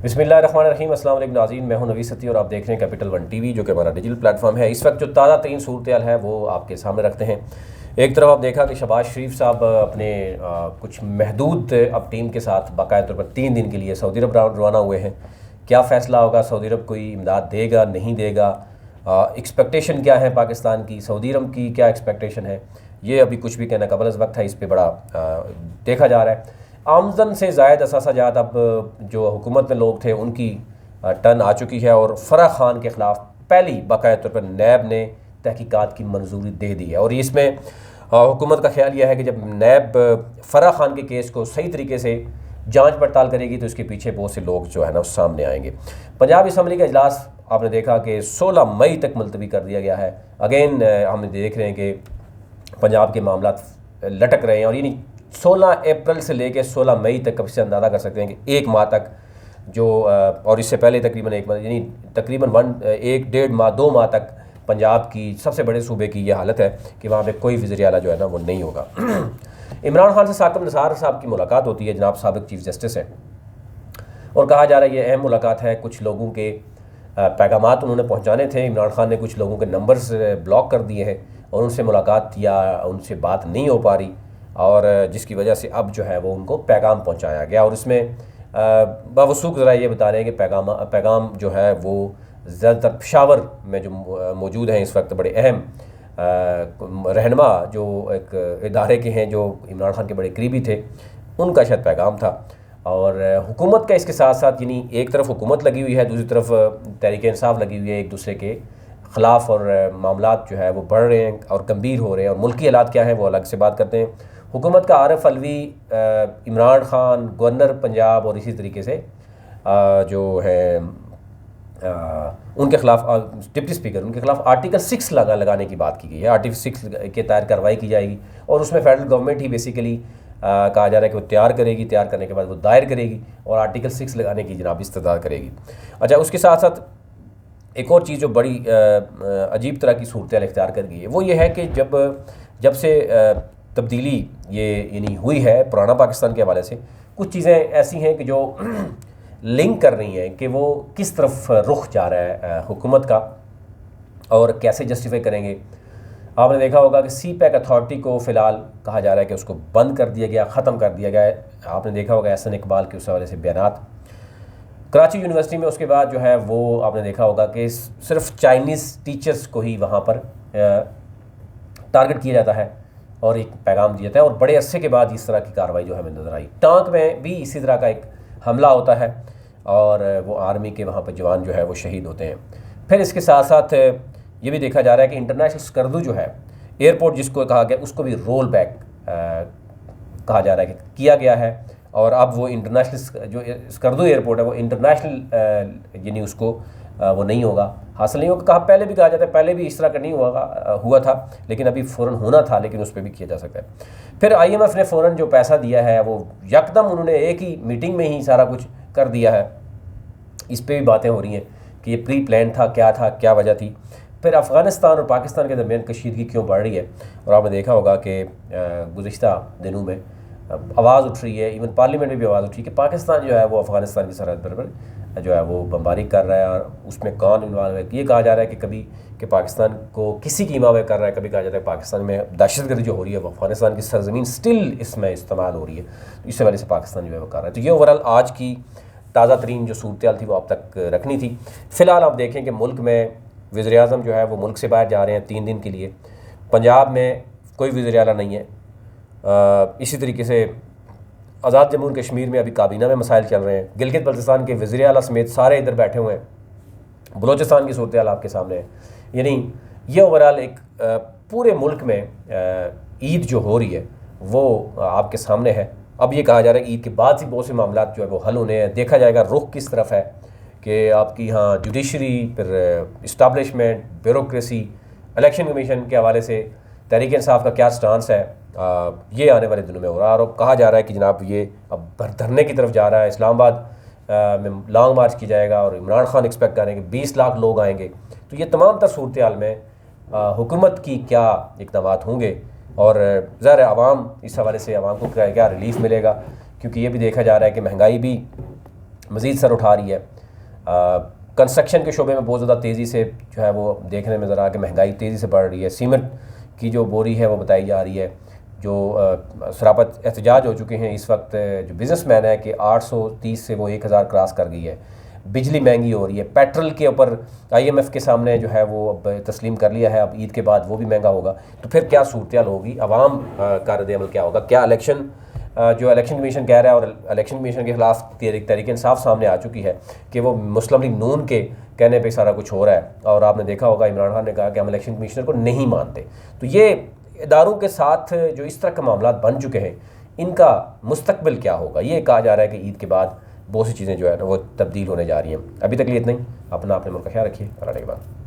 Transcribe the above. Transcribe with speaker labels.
Speaker 1: بسم اللہ الرحمن الرحیم۔ السلام علیکم ناظرین، میں ہوں نویس ستی اور آپ دیکھ رہے ہیں کیپٹل ون ٹی وی، جو کہ ہمارا ڈیجیٹل پلیٹ فارم ہے۔ اس وقت جو تازہ ترین صورتحال ہے وہ آپ کے سامنے رکھتے ہیں۔ ایک طرف آپ دیکھا کہ شہباز شریف صاحب اپنے کچھ محدود اب ٹیم کے ساتھ باقاعدہ طور پر 3 دن کے لیے سعودی عرب روانہ ہوئے ہیں۔ کیا فیصلہ ہوگا؟ سعودی عرب کوئی امداد دے گا نہیں دے گا؟ ایکسپیکٹیشن کیا ہے پاکستان کی؟ سعودی عرب کی کیا ایکسپیکٹیشن ہے؟ یہ ابھی کچھ بھی کہنا قبل از وقت ہے، اس پہ بڑا دیکھا جا رہا ہے۔ آمدن سے زائد اثاثہ جات اب جو حکومت میں لوگ تھے ان کی ٹرن آ چکی ہے، اور فرح خان کے خلاف پہلی باقاعدہ طور پر نیب نے تحقیقات کی منظوری دے دی ہے۔ اور اس میں حکومت کا خیال یہ ہے کہ جب نیب فرح خان کے کیس کو صحیح طریقے سے جانچ پڑتال کرے گی تو اس کے پیچھے بہت سے لوگ جو ہے نا سامنے آئیں گے۔ پنجاب اسمبلی کا اجلاس آپ نے دیکھا کہ 16 مئی تک ملتوی کر دیا گیا ہے۔ اگین ہم دیکھ رہے ہیں کہ پنجاب کے معاملات لٹک رہے ہیں، اور یعنی 16 اپریل سے لے کے 16 مئی تک اب سے اندازہ کر سکتے ہیں کہ ایک ماہ تک جو اور اس سے پہلے تقریباً ایک ماہ یعنی تقریباً 1.5 ماہ 2 ماہ تک پنجاب کی سب سے بڑے صوبے کی یہ حالت ہے کہ وہاں پہ کوئی وزیر اعلیٰ جو ہے نا وہ نہیں ہوگا۔ عمران خان سے ثاقب نثار صاحب کی ملاقات ہوتی ہے، جناب سابق چیف جسٹس ہیں، اور کہا جا رہا ہے یہ اہم ملاقات ہے۔ کچھ لوگوں کے پیغامات انہوں نے پہنچانے تھے۔ عمران خان نے کچھ لوگوں کے نمبرز بلاک کر دیے ہیں اور ان سے ملاقات یا ان سے بات نہیں ہو پا رہی، اور جس کی وجہ سے اب جو ہے وہ ان کو پیغام پہنچایا گیا، اور اس میں باوثوق ذرا یہ بتا رہے ہیں کہ پیغام جو ہے وہ زیادہ تر پشاور میں جو موجود ہیں اس وقت بڑے اہم رہنما جو ایک ادارے کے ہیں جو عمران خان کے بڑے قریبی تھے، ان کا شاید پیغام تھا۔ اور حکومت کا اس کے ساتھ ساتھ یعنی ایک طرف حکومت لگی ہوئی ہے، دوسری طرف تحریک انصاف لگی ہوئی ہے ایک دوسرے کے خلاف، اور معاملات جو ہے وہ بڑھ رہے ہیں اور گمبھیر ہو رہے ہیں، اور ملکی حالات کیا ہیں وہ الگ سے بات کرتے ہیں۔ حکومت کا عارف علوی، عمران خان، گورنر پنجاب اور اسی طریقے سے جو ہے ان کے خلاف ڈپٹی اسپیکر، ان کے خلاف آرٹیکل 6 لگانے کی بات کی گئی ہے۔ آرٹیکل 6 کے تحت کارروائی کی جائے گی، اور اس میں فیڈرل گورنمنٹ ہی بیسیکلی کہا جا رہا ہے کہ وہ تیار کرے گی، تیار کرنے کے بعد وہ دائر کرے گی اور آرٹیکل 6 لگانے کی جناب استدعا کرے گی۔ اچھا، اس کے ساتھ ساتھ ایک اور چیز جو بڑی عجیب طرح کی صورتحال اختیار کر گئی ہے وہ یہ ہے کہ جب سے تبدیلی یہ یعنی ہوئی ہے پرانا پاکستان کے حوالے سے، کچھ چیزیں ایسی ہیں کہ جو لنک کر رہی ہیں کہ وہ کس طرف رخ جا رہا ہے حکومت کا، اور کیسے جسٹیفائی کریں گے۔ آپ نے دیکھا ہوگا کہ سی پیک اتھارٹی کو فی الحال کہا جا رہا ہے کہ اس کو بند کر دیا گیا، ختم کر دیا گیا ہے۔ آپ نے دیکھا ہوگا احسن اقبال کے اس حوالے سے بیانات۔ کراچی یونیورسٹی میں اس کے بعد جو ہے وہ آپ نے دیکھا ہوگا کہ صرف چائنیز ٹیچرز کو ہی وہاں پر ٹارگٹ کیا جاتا ہے اور ایک پیغام دیا جاتا ہے، اور بڑے عرصے کے بعد اس طرح کی کارروائی جو ہمیں نظر آئی۔ ٹانک میں بھی اسی طرح کا ایک حملہ ہوتا ہے، اور وہ آرمی کے وہاں پہ جوان جو ہے وہ شہید ہوتے ہیں۔ پھر اس کے ساتھ ساتھ یہ بھی دیکھا جا رہا ہے کہ انٹرنیشنل اسکردو جو ہے ایئرپورٹ جس کو کہا گیا، اس کو بھی رول بیک کہا جا رہا ہے کہ کیا گیا ہے، اور اب وہ انٹرنیشنل جو اسکردو ایئرپورٹ ہے وہ انٹرنیشنل یعنی اس کو وہ نہیں ہوگا، حاصل نہیں ہوگا۔ کہا پہلے بھی کہا جاتا ہے، پہلے بھی اس طرح کا نہیں ہوا تھا، لیکن ابھی فوراً ہونا تھا، لیکن اس پہ بھی کیا جا سکتا ہے۔ پھر آئی ایم ایف نے فوراً جو پیسہ دیا ہے وہ یکدم انہوں نے ایک ہی میٹنگ میں ہی سارا کچھ کر دیا ہے۔ اس پہ بھی باتیں ہو رہی ہیں کہ یہ پری پلان تھا، کیا وجہ تھی۔ پھر افغانستان اور پاکستان کے درمیان کشیدگی کیوں بڑھ رہی ہے، اور آپ نے دیکھا ہوگا کہ گزشتہ دنوں میں آواز اٹھ رہی ہے، ایون پارلیمنٹ میں بھی آواز اٹھ رہی ہے کہ پاکستان جو ہے وہ افغانستان کی سرحد پر جو ہے وہ بمباری کر رہا ہے، اور اس میں کون انوالو ہے۔ یہ کہا جا رہا ہے کہ کبھی کہ پاکستان کو کسی کی حمایت کر رہا ہے، کبھی کہا جاتا ہے پاکستان میں دہشت گردی جو ہو رہی ہے وہ افغانستان کی سرزمین سٹل اس میں استعمال ہو رہی ہے، تو اس وجہ سے پاکستان جو ہے وہ کر رہا ہے۔ تو یہ اوورال آج کی تازہ ترین جو صورتحال تھی وہ اب تک رکھنی تھی۔ فی الحال آپ دیکھیں کہ ملک میں وزیر اعظم جو ہے وہ ملک سے باہر جا رہے ہیں 3 دن کے لیے۔ پنجاب میں کوئی وزیر اعلیٰ نہیں ہے۔ اسی طریقے سے آزاد جمہور کشمیر میں ابھی کابینہ میں مسائل چل رہے ہیں۔ گلگت بلتستان کے وزیر اعلیٰ سمیت سارے ادھر بیٹھے ہوئے ہیں۔ بلوچستان کی صورتحال آپ کے سامنے ہے۔ یعنی یہ اوورال ایک پورے ملک میں عید جو ہو رہی ہے وہ آپ کے سامنے ہے۔ اب یہ کہا جا رہا ہے کہ عید کے بعد سے بہت سے معاملات جو ہے وہ حل ہونے ہیں، دیکھا جائے گا رخ کس طرف ہے کہ آپ کی یہاں جوڈیشری، پھر اسٹیبلشمنٹ، بیوروکریسی، الیکشن کمیشن کے حوالے سے تحریک انصاف کا کیا سٹانس ہے، یہ آنے والے دنوں میں ہو رہا ہے۔ اور اب کہا جا رہا ہے کہ جناب یہ اب دھرنے کی طرف جا رہا ہے، اسلام آباد میں لانگ مارچ کی جائے گا، اور عمران خان ایکسپیکٹ کر رہے ہیں کہ 20 لاکھ لوگ آئیں گے۔ تو یہ تمام تر صورتحال میں حکومت کی کیا اقدامات ہوں گے، اور ظاہر عوام اس حوالے سے عوام کو کیا ریلیف ملے گا، کیونکہ یہ بھی دیکھا جا رہا ہے کہ مہنگائی بھی مزید سر اٹھا رہی ہے. کنسٹرکشن کے شعبے میں بہت زیادہ تیزی سے جو ہے وہ دیکھنے میں ذرا کہ مہنگائی تیزی سے بڑھ رہی ہے. سیمنٹ کی جو بوری ہے وہ بتائی جا رہی ہے, جو سراپت احتجاج ہو چکے ہیں اس وقت جو بزنس مین ہے کہ 830 سے وہ 1000 کراس کر گئی ہے. بجلی مہنگی ہو رہی ہے, پیٹرول کے اوپر IMF کے سامنے جو ہے وہ اب تسلیم کر لیا ہے, اب عید کے بعد وہ بھی مہنگا ہوگا. تو پھر کیا صورتحال ہوگی, عوام کا رد عمل کیا ہوگا؟ کیا الیکشن جو الیکشن کمیشن کہہ رہا ہے, اور الیکشن کمیشن کے خلاف تحریک انصاف سامنے آ چکی ہے کہ وہ مسلم لیگ نون کے کہنے پہ سارا کچھ ہو رہا ہے, اور آپ نے دیکھا ہوگا عمران خان نے کہا کہ ہم الیکشن کمیشنر کو نہیں مانتے. تو یہ اداروں کے ساتھ جو اس طرح کے معاملات بن چکے ہیں, ان کا مستقبل کیا ہوگا؟ یہ کہا جا رہا ہے کہ عید کے بعد بہت سی چیزیں جو ہے وہ تبدیل ہونے جا رہی ہیں. ابھی تک لیے اتنا ہی. اپنا اپنے ملک کا خیال رکھیے. اللہ کے بعد.